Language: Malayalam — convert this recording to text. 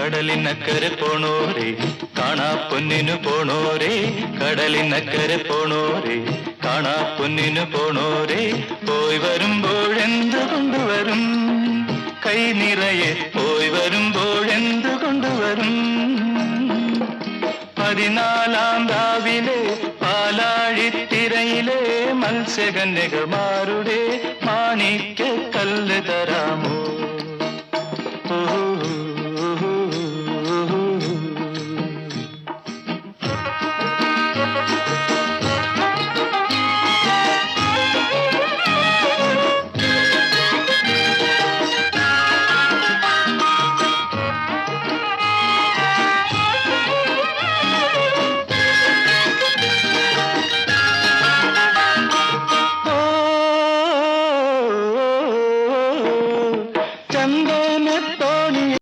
കടലിനക്കരെ പോണോരേ കാണാ പൊന്നിനു പോണോരേ കടലിനക്കരെ പോണോരേ കാണാ പൊന്നിനു പോണോരേ പോയി വരുമ്പോഴെന്ത് കൊണ്ടുവരും കൈ നിറയെ പോയി വരുമ്പോഴെന്ത് കൊണ്ടുവരും 14-ാം രാവിലെ പാലാഴിത്തിരയിലെ മത്സ്യകന്യകമാരുടെ മാണിക്യ കല്ല് തരാമോ